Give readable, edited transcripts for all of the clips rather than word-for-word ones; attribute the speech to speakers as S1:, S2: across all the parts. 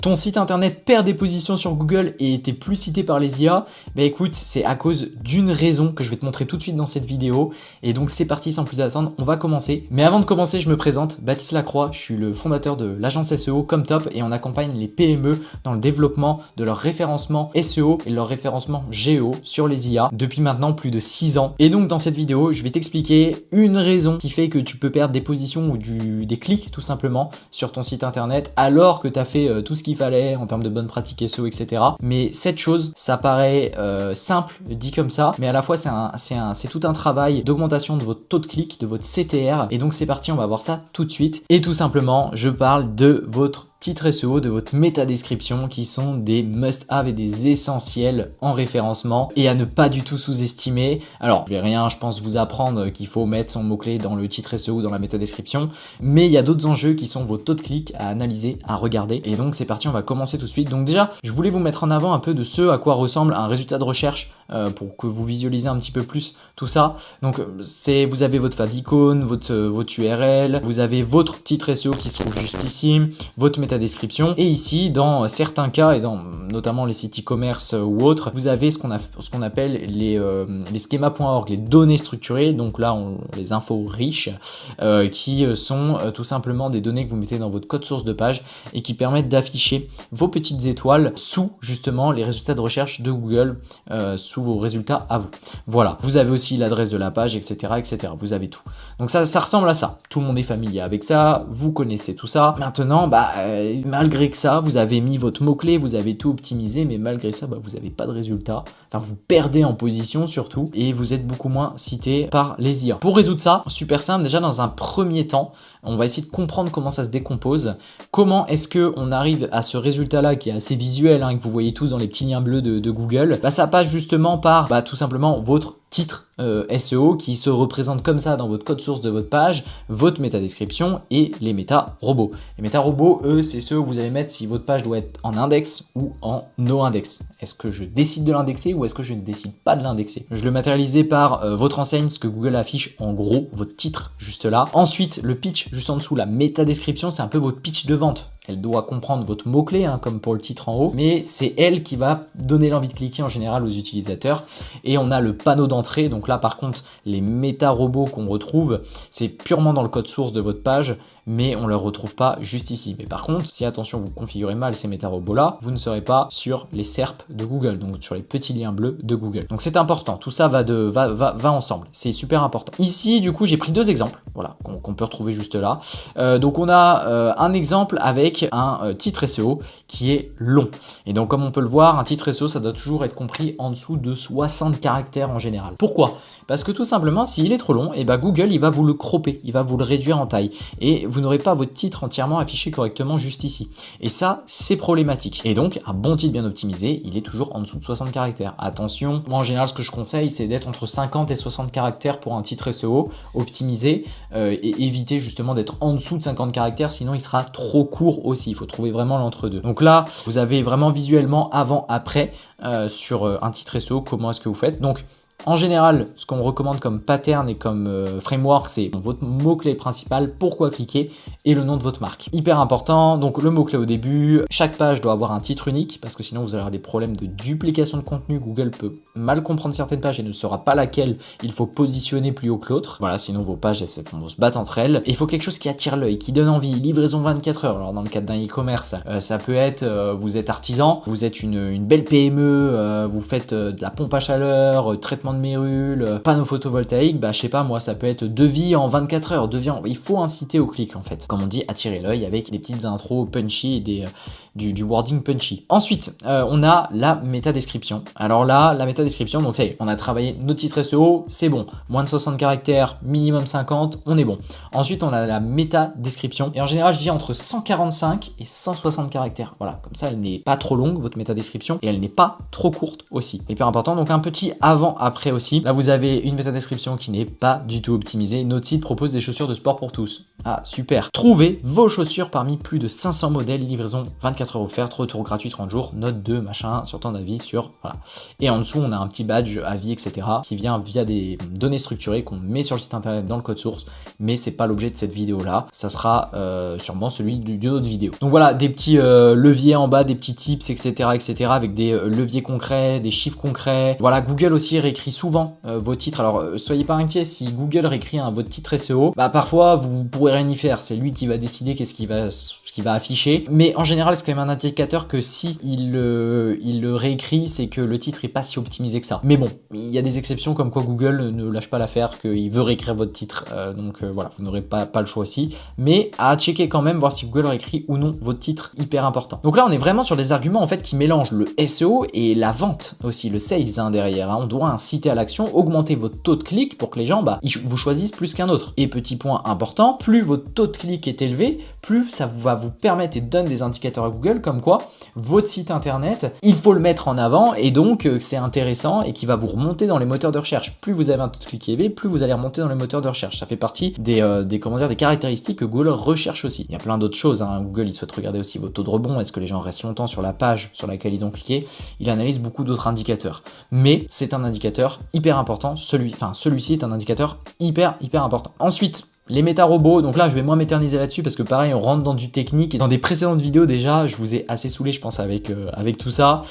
S1: Ton site internet perd des positions sur Google et était plus cité par les IA, bah écoute, c'est à cause d'une raison que je vais te montrer tout de suite dans cette vidéo. Et donc c'est parti, sans plus attendre, on va commencer. Mais avant de commencer, je me présente, Baptiste Lacroix, je suis le fondateur de l'agence SEO Comtop et on accompagne les PME dans le développement de leur référencement SEO et leur référencement GEO sur les IA depuis maintenant plus de 6 ans. Et donc dans cette vidéo, je vais t'expliquer une raison qui fait que tu peux perdre des positions ou des clics tout simplement sur ton site internet alors que tu as fait tout ce qu'il fallait en termes de bonnes pratiques SEO, etc. Mais cette chose, ça paraît simple dit comme ça, mais à la fois c'est tout un travail d'augmentation de votre taux de clic, de votre CTR. Et donc c'est parti, on va voir ça tout de suite. Et tout simplement, je parle de votre titre SEO, de votre métadescription qui sont des must-have et des essentiels en référencement et à ne pas du tout sous-estimer. Alors, je vais rien, je pense, vous apprendre qu'il faut mettre son mot-clé dans le titre SEO ou dans la métadescription, mais il y a d'autres enjeux qui sont vos taux de clic à analyser, à regarder. Et donc, c'est parti, on va commencer tout de suite. Donc déjà, je voulais vous mettre en avant un peu de ce à quoi ressemble un résultat de recherche pour que vous visualisez un petit peu plus tout ça. Donc, vous avez votre favicon, votre URL, vous avez votre titre SEO qui se trouve juste ici, votre métadescription, et ici dans certains cas et dans notamment les sites e-commerce ou autres, vous avez ce qu'on appelle les schémas.org, les données structurées. Donc là les infos riches qui sont tout simplement des données que vous mettez dans votre code source de page et qui permettent d'afficher vos petites étoiles sous justement les résultats de recherche de Google, sous vos résultats à vous. Voilà, vous avez aussi l'adresse de la page, etc., etc. Vous avez tout. Donc ça ressemble à ça. Tout le monde est familier avec ça, vous connaissez tout ça. Maintenant, malgré que ça, vous avez mis votre mot-clé, vous avez tout optimisé, mais malgré ça, vous n'avez pas de résultat. Enfin, vous perdez en position surtout et vous êtes beaucoup moins cité par les IA. Pour résoudre ça, super simple, déjà dans un premier temps, on va essayer de comprendre comment ça se décompose. Comment est-ce qu'on arrive à ce résultat-là qui est assez visuel, que vous voyez tous dans les petits liens bleus de Google. Ça passe justement par tout simplement votre titre SEO qui se représente comme ça dans votre code source de votre page, votre métadescription et les méta-robots. Les méta-robots, eux, c'est ceux où vous allez mettre si votre page doit être en index ou en no-index. Est-ce que je décide de l'indexer ou est-ce que je ne décide pas de l'indexer? Je le matérialisais par votre enseigne, ce que Google affiche en gros, votre titre juste là. Ensuite, le pitch juste en dessous, la métadescription, c'est un peu votre pitch de vente. Elle doit comprendre votre mot-clé, comme pour le titre en haut, mais c'est elle qui va donner l'envie de cliquer en général aux utilisateurs. Et on a le panneau d'entrée, donc là par contre, les méta-robots qu'on retrouve, c'est purement dans le code source de votre page, mais on ne le retrouve pas juste ici. Mais par contre, si attention, vous configurez mal ces méta-robots-là, vous ne serez pas sur les SERP de Google, donc sur les petits liens bleus de Google. Donc c'est important, tout ça va ensemble, c'est super important. Ici, du coup, j'ai pris deux exemples, voilà, qu'on peut retrouver juste là. Donc on a un exemple avec un titre SEO qui est long. Et donc comme on peut le voir, un titre SEO, ça doit toujours être compris en dessous de 60 caractères en général. Pourquoi ? Parce que tout simplement, s'il est trop long, Google, il va vous le cropper, il va vous le réduire en taille. Et vous n'aurez pas votre titre entièrement affiché correctement juste ici. Et ça, c'est problématique. Et donc, un bon titre bien optimisé, il est toujours en dessous de 60 caractères. Attention, moi en général, ce que je conseille, c'est d'être entre 50 et 60 caractères pour un titre SEO optimisé et éviter justement d'être en dessous de 50 caractères, sinon il sera trop court aussi. Il faut trouver vraiment l'entre-deux. Donc là, vous avez vraiment visuellement avant-après sur un titre SEO, comment est-ce que vous faites. Donc, en général, ce qu'on recommande comme pattern et comme framework, c'est votre mot-clé principal, pourquoi cliquer, et le nom de votre marque. Hyper important, donc le mot-clé au début, chaque page doit avoir un titre unique, parce que sinon vous allez avoir des problèmes de duplication de contenu. Google peut mal comprendre certaines pages et ne saura pas laquelle il faut positionner plus haut que l'autre. Voilà, sinon vos pages elles vont se battre entre elles. Et il faut quelque chose qui attire l'œil, qui donne envie, livraison 24 heures. Alors dans le cadre d'un e-commerce, ça peut être, vous êtes artisan, vous êtes une belle PME, vous faites de la pompe à chaleur, traitement de mérule, panneau photovoltaïque, je sais pas moi, ça peut être devis en 24 heures, il faut inciter au clic en fait. Comme on dit, attirer l'œil avec des petites intros punchy et du wording punchy. Ensuite, on a la métadescription. Alors là, la métadescription, donc ça y est, on a travaillé notre titre SEO, c'est bon. Moins de 60 caractères, minimum 50, on est bon. Ensuite, on a la métadescription. Et en général, je dis entre 145 et 160 caractères. Voilà, comme ça, elle n'est pas trop longue, votre métadescription, et elle n'est pas trop courte aussi. Hyper important, donc un petit avant-après aussi. Là, vous avez une métadescription qui n'est pas du tout optimisée. Notre site propose des chaussures de sport pour tous. Ah, super. Trouvez vos chaussures parmi plus de 500 modèles, livraison 24 24 heures offertes, retour gratuit 30 jours, note 2, machin, sur ton avis, sur, voilà. Et en dessous, on a un petit badge, avis, etc. qui vient via des données structurées qu'on met sur le site internet dans le code source, mais c'est pas l'objet de cette vidéo-là. Ça sera sûrement celui d'une autre vidéo. Donc voilà, des petits leviers en bas, des petits tips, etc., avec des leviers concrets, des chiffres concrets. Voilà, Google aussi réécrit souvent vos titres. Alors, soyez pas inquiets, si Google réécrit votre titre SEO, bah parfois vous pourrez rien y faire. C'est lui qui va décider qu'est-ce qu'il va afficher. Mais en général, c'est quand même un indicateur que si il le réécrit, c'est que le titre est pas si optimisé que ça. Mais bon, il y a des exceptions comme quoi Google ne lâche pas l'affaire, qu'il veut réécrire votre titre. Donc voilà, vous n'aurez pas le choix aussi. Mais à checker quand même, voir si Google réécrit ou non votre titre, hyper important. Donc là, on est vraiment sur des arguments en fait qui mélangent le SEO et la vente aussi, le sales derrière. On doit inciter à l'action, augmenter votre taux de clic pour que les gens vous choisissent plus qu'un autre. Et petit point important, plus votre taux de clic est élevé, plus ça va vous permettre et donne des indicateurs à Google comme quoi votre site internet, il faut le mettre en avant et donc c'est intéressant et qui va vous remonter dans les moteurs de recherche. Plus vous avez un taux de clic élevé, plus vous allez remonter dans les moteurs de recherche. Ça fait partie des caractéristiques que Google recherche aussi. Il y a plein d'autres choses. Google, il souhaite regarder aussi votre taux de rebond. Est-ce que les gens restent longtemps sur la page sur laquelle ils ont cliqué? Il analyse beaucoup d'autres indicateurs. Mais c'est un indicateur hyper important. Celui-ci est un indicateur hyper important. Ensuite, les méta-robots, donc là je vais moins m'éterniser là-dessus parce que pareil on rentre dans du technique et dans des précédentes vidéos déjà je vous ai assez saoulé je pense avec tout ça.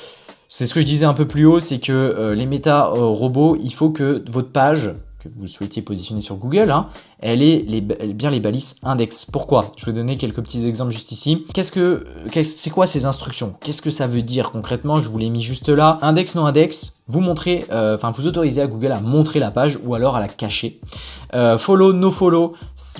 S1: C'est ce que je disais un peu plus haut, c'est que les méta-robots, il faut que votre page que vous souhaitiez positionner sur Google, elle ait bien les balises index. Pourquoi? Je vais donner quelques petits exemples juste ici. C'est quoi ces instructions? Qu'est-ce que ça veut dire concrètement? Je vous l'ai mis juste là. Index, non index, vous montrez, vous autorisez à Google à montrer la page ou alors à la cacher. Follow, no follow,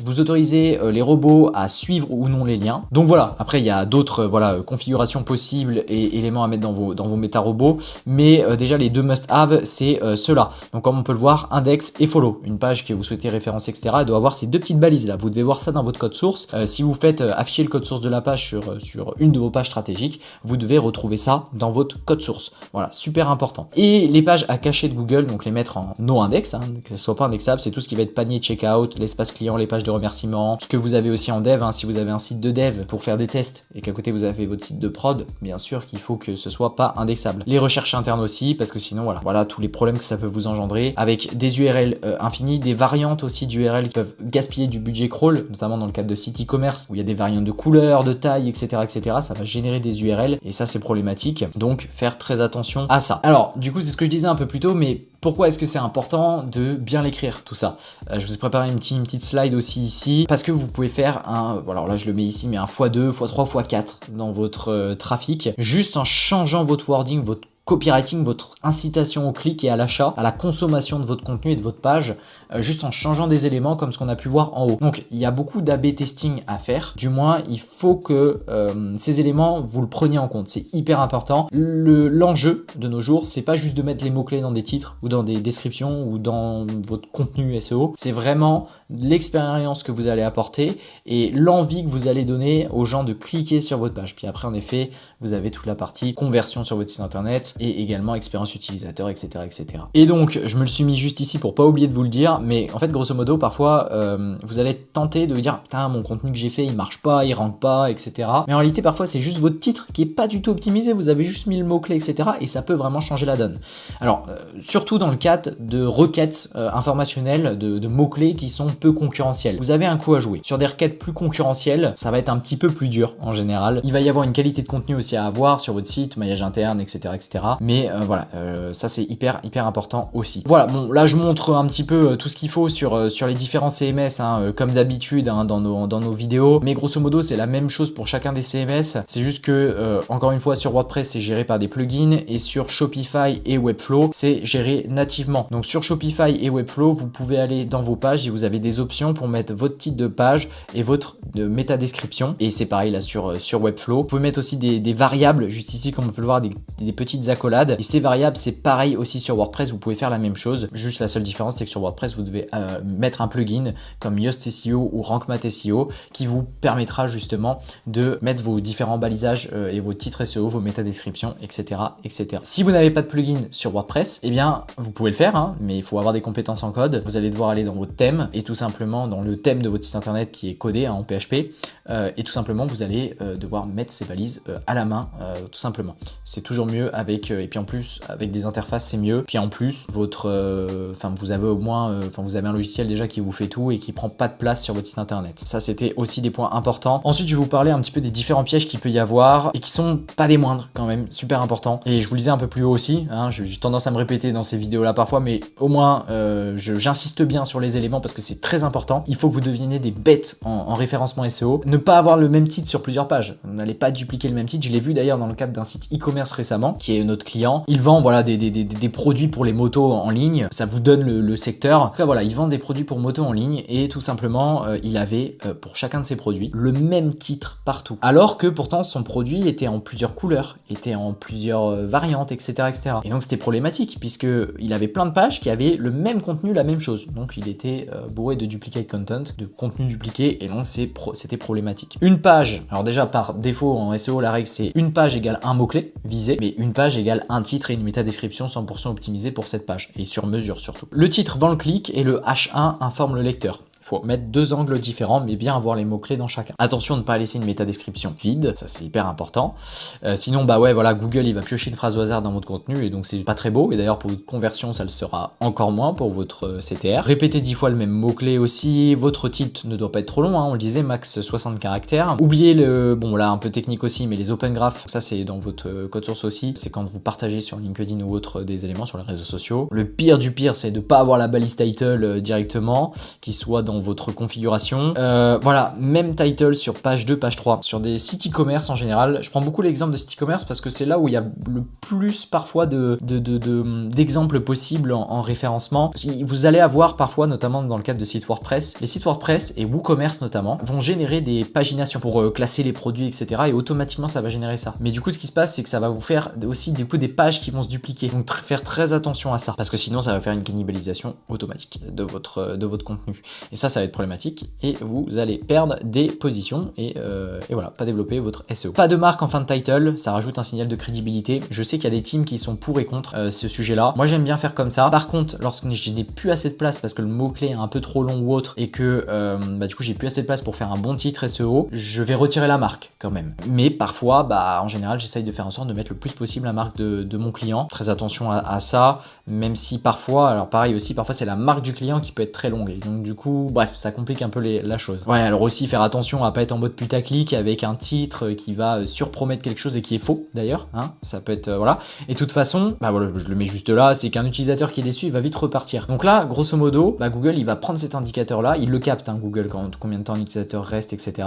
S1: vous autorisez les robots à suivre ou non les liens. Donc voilà, après il y a d'autres configurations possibles et éléments à mettre dans vos méta-robots, mais déjà les deux must-have, c'est ceux-là. Donc comme on peut le voir, index et follow. Une page que vous souhaitez référencer, etc., elle doit avoir ces deux petites balises là. Vous devez voir ça dans votre code source. Si vous faites afficher le code source de la page sur une de vos pages stratégiques, vous devez retrouver ça dans votre code source. Voilà, super important. Et les pages à cacher de Google, donc les mettre en no index, que ce soit pas indexable, c'est tout ce qui va être panier, checkout, l'espace client, les pages de remerciement, ce que vous avez aussi en dev. Si vous avez un site de dev pour faire des tests et qu'à côté vous avez votre site de prod, bien sûr qu'il faut que ce soit pas indexable. Les recherches internes aussi, parce que sinon voilà tous les problèmes que ça peut vous engendrer avec des URL infinies, des variantes aussi d'URL qui peuvent gaspiller du budget crawl, notamment dans le cadre de site e-commerce où il y a des variantes de couleurs, de taille, etc., ça va générer des URL et ça c'est problématique. Donc faire très attention à ça. Alors du coup c'est ce que je disais un peu plus tôt, mais pourquoi est-ce que c'est important de bien l'écrire tout ça? Je vous ai préparé une petite slide aussi ici parce que vous pouvez faire alors là je le mets ici, mais un x2, x3, x4 dans votre trafic juste en changeant votre wording, votre copywriting, votre incitation au clic et à l'achat, à la consommation de votre contenu et de votre page, juste en changeant des éléments comme ce qu'on a pu voir en haut. Donc il y a beaucoup d'A/B testing à faire, du moins il faut que ces éléments vous le preniez en compte, c'est hyper important. L'enjeu de nos jours, c'est pas juste de mettre les mots-clés dans des titres ou dans des descriptions ou dans votre contenu SEO, c'est vraiment l'expérience que vous allez apporter et l'envie que vous allez donner aux gens de cliquer sur votre page. Puis après en effet, vous avez toute la partie conversion sur votre site internet et également expérience utilisateur, etc. Et donc, je me le suis mis juste ici pour pas oublier de vous le dire, mais en fait, grosso modo, parfois, vous allez être tenté de dire, putain, mon contenu que j'ai fait, il marche pas, il rentre pas, etc. Mais en réalité, parfois, c'est juste votre titre qui est pas du tout optimisé, vous avez juste mis le mot-clé, etc. Et ça peut vraiment changer la donne. Alors, surtout dans le cadre de requêtes informationnelles, de mots-clés qui sont peu concurrentiels. Vous avez un coup à jouer. Sur des requêtes plus concurrentielles, ça va être un petit peu plus dur en général. Il va y avoir une qualité de contenu aussi à avoir sur votre site, maillage interne, etc. Mais ça c'est hyper important aussi. Voilà, bon là je montre un petit peu tout ce qu'il faut sur les différents CMS, comme d'habitude dans nos vidéos. Mais grosso modo c'est la même chose pour chacun des CMS. C'est juste que encore une fois sur WordPress c'est géré par des plugins et sur Shopify et Webflow c'est géré nativement. Donc sur Shopify et Webflow vous pouvez aller dans vos pages et vous avez des options pour mettre votre titre de page et votre méta description. Et c'est pareil là sur Webflow. Vous pouvez mettre aussi des variables juste ici comme on peut le voir, des petites accolades. Et ces variables, c'est pareil aussi sur WordPress, vous pouvez faire la même chose. Juste la seule différence, c'est que sur WordPress, vous devez mettre un plugin comme Yoast SEO ou Rank Math SEO qui vous permettra justement de mettre vos différents balisages et vos titres SEO, vos métadescriptions, etc., etc. Si vous n'avez pas de plugin sur WordPress, eh bien, vous pouvez le faire, hein, mais il faut avoir des compétences en code. Vous allez devoir aller dans votre thème et tout simplement dans le thème de votre site internet qui est codé en PHP et tout simplement vous allez devoir mettre ces balises à la main, tout simplement. C'est toujours mieux avec et puis en plus avec des interfaces c'est mieux. Puis en plus votre, vous avez au moins, vous avez un logiciel déjà qui vous fait tout et qui prend pas de place sur votre site internet. Ça c'était aussi des points importants. Ensuite je vais vous parler un petit peu des différents pièges qu'il peut y avoir et qui sont pas des moindres quand même, super importants. Et je vous le disais un peu plus haut aussi, hein, j'ai tendance à me répéter dans ces vidéos là parfois, mais au moins j'insiste bien sur les éléments parce que c'est très important. Il faut que vous deveniez des bêtes en référencement SEO. Ne pas avoir le même titre sur plusieurs pages. Vous n'allez pas dupliquer le même titre. Je l'ai vu d'ailleurs dans le cadre d'un site e-commerce récemment, qui est notre client. Il vend voilà des produits pour les motos en ligne. Ça vous donne le secteur. En tout cas voilà, il vend des produits pour motos en ligne et tout simplement il avait pour chacun de ses produits le même titre partout. Alors que pourtant son produit était en plusieurs couleurs, était en plusieurs variantes, etc., etc. Et donc c'était problématique puisque il avait plein de pages qui avaient le même contenu, la même chose. Donc il était bourré de duplicate content, de contenu dupliqué et donc c'était problématique. Une page, alors déjà par défaut en SEO la règle c'est une page égale un mot-clé visé, mais une page égale un titre et une métadescription 100% optimisée pour cette page et sur mesure surtout. Le titre vend le clic et le H1 informe le lecteur. Faut mettre deux angles différents, mais bien avoir les mots-clés dans chacun. Attention de ne pas laisser une métadescription vide, ça c'est hyper important. Sinon, bah ouais, voilà, Google il va piocher une phrase au hasard dans votre contenu et donc c'est pas très beau. Et d'ailleurs pour votre conversion, ça le sera encore moins pour votre CTR. Répétez 10 fois le même mot-clé aussi. Votre titre ne doit pas être trop long, hein, on le disait, max 60 caractères. Oubliez bon là un peu technique aussi, mais les open graph, ça c'est dans votre code source aussi. C'est quand vous partagez sur LinkedIn ou autre des éléments sur les réseaux sociaux. Le pire du pire, c'est de pas avoir la balise title directement, qui soit dans votre configuration. Voilà, même title sur page 2, page 3. Sur des sites e-commerce en général, je prends beaucoup l'exemple de sites e-commerce parce que c'est là où il y a le plus parfois d'exemples possibles en référencement. Vous allez avoir parfois, notamment dans le cadre de sites WordPress, les sites WordPress et WooCommerce notamment, vont générer des paginations pour classer les produits, etc. Et automatiquement, ça va générer ça. Mais du coup, ce qui se passe, c'est que ça va vous faire aussi du coup des pages qui vont se dupliquer. Donc faire très attention à ça parce que sinon, ça va faire une cannibalisation automatique de votre contenu. Et ça va être problématique et vous allez perdre des positions et voilà, pas développer votre SEO. Pas de marque en fin de title, ça rajoute un signal de crédibilité. Je sais qu'il y a des teams qui sont pour et contre ce sujet-là. Moi, j'aime bien faire comme ça. Par contre, lorsque je n'ai plus assez de place parce que le mot-clé est un peu trop long ou autre et que du coup, j'ai plus assez de place pour faire un bon titre SEO, je vais retirer la marque quand même. Mais parfois, en général, j'essaye de faire en sorte de mettre le plus possible la marque de mon client. Très attention à ça, même si parfois, alors pareil aussi, parfois c'est la marque du client qui peut être très longue. Et donc du coup, bref, ça complique un peu la chose. Ouais, alors aussi faire attention à pas être en mode putaclic avec un titre qui va surpromettre quelque chose et qui est faux d'ailleurs, hein, ça peut être voilà. Et de toute façon, voilà, je le mets juste là, c'est qu'un utilisateur qui est déçu, il va vite repartir. Donc là, grosso modo, Google, il va prendre cet indicateur là, il le capte, hein, Google, combien de temps un utilisateur reste, etc.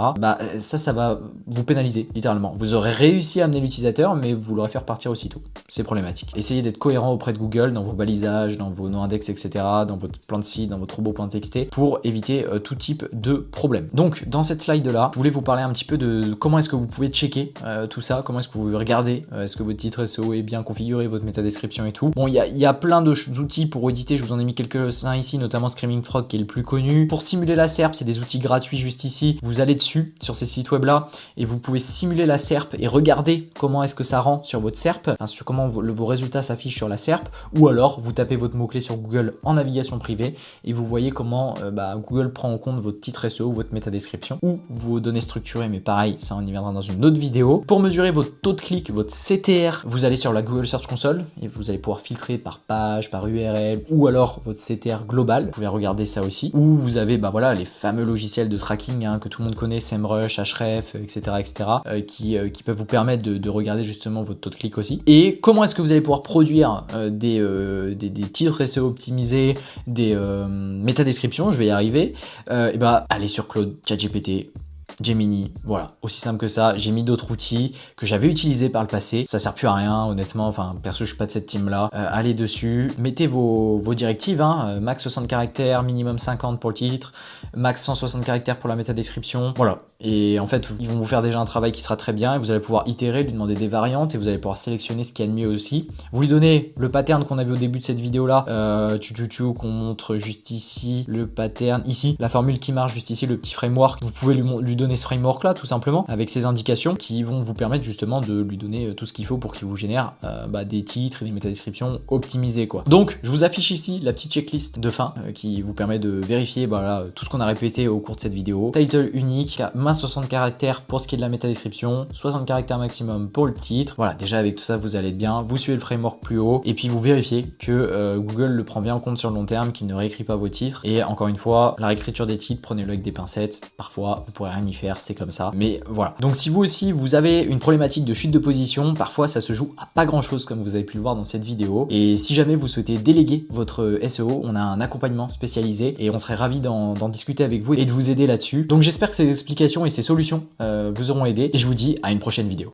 S1: Ça va vous pénaliser, littéralement. Vous aurez réussi à amener l'utilisateur, mais vous l'aurez fait repartir aussitôt. C'est problématique. Essayez d'être cohérent auprès de Google dans vos balisages, dans vos noms-index, etc., dans votre plan de site, dans votre robot.txt, pour éviter tout type de problème. Donc dans cette slide là, je voulais vous parler un petit peu de comment est-ce que vous pouvez checker tout ça, comment est-ce que vous regardez est-ce que votre titre SEO est bien configuré, votre métadescription et tout. Bon, il y a plein d'outils pour éditer, je vous en ai mis quelques-uns ici, notamment Screaming Frog qui est le plus connu. Pour simuler la SERP, c'est des outils gratuits juste ici. Vous allez dessus sur ces sites web là et vous pouvez simuler la SERP et regarder comment est-ce que ça rend sur votre SERP, sur comment vos résultats s'affichent sur la SERP, ou alors vous tapez votre mot-clé sur Google en navigation privée et vous voyez comment Google prend en compte votre titre SEO, votre métadescription ou vos données structurées, mais pareil, ça on y viendra dans une autre vidéo. Pour mesurer votre taux de clic, votre CTR, vous allez sur la Google Search Console et vous allez pouvoir filtrer par page, par URL ou alors votre CTR global. Vous pouvez regarder ça aussi. Ou vous avez voilà les fameux logiciels de tracking que tout le monde connaît, SEMrush, Ahref, etc., qui peuvent vous permettre de regarder justement votre taux de clic aussi. Et comment est-ce que vous allez pouvoir produire des titres SEO optimisés, des métadescriptions, je vais y arriver. Allez sur Claude, ChatGPT, Gemini, voilà, aussi simple que ça. J'ai mis d'autres outils que j'avais utilisés par le passé. Ça sert plus à rien, honnêtement. Enfin, perso, je suis pas de cette team-là. Allez dessus, mettez vos directives, hein. Max 60 caractères, minimum 50 pour le titre, max 160 caractères pour la métadescription. Voilà. Et en fait, ils vont vous faire déjà un travail qui sera très bien et vous allez pouvoir itérer, lui demander des variantes et vous allez pouvoir sélectionner ce qu'il y a de mieux aussi. Vous lui donnez le pattern qu'on a vu au début de cette vidéo-là, qu'on montre juste ici, le pattern, ici, la formule qui marche juste ici, le petit framework. Vous pouvez lui donner ce framework là tout simplement avec ces indications qui vont vous permettre justement de lui donner tout ce qu'il faut pour qu'il vous génère des titres et des métadescriptions optimisées quoi. Donc je vous affiche ici la petite checklist de fin qui vous permet de vérifier tout ce qu'on a répété au cours de cette vidéo. Title unique, max 60 caractères pour ce qui est de la métadescription, 60 caractères maximum pour le titre. Voilà, déjà avec tout ça vous allez être bien, vous suivez le framework plus haut et puis vous vérifiez que Google le prend bien en compte sur le long terme, qu'il ne réécrit pas vos titres. Et encore une fois, la réécriture des titres, prenez-le avec des pincettes, parfois vous pourrez rien y faire, c'est comme ça, mais voilà. Donc si vous aussi vous avez une problématique de chute de position, parfois ça se joue à pas grand chose comme vous avez pu le voir dans cette vidéo, et si jamais vous souhaitez déléguer votre SEO, on a un accompagnement spécialisé et on serait ravi d'en discuter avec vous et de vous aider là-dessus. Donc j'espère que ces explications et ces solutions vous auront aidé et je vous dis à une prochaine vidéo.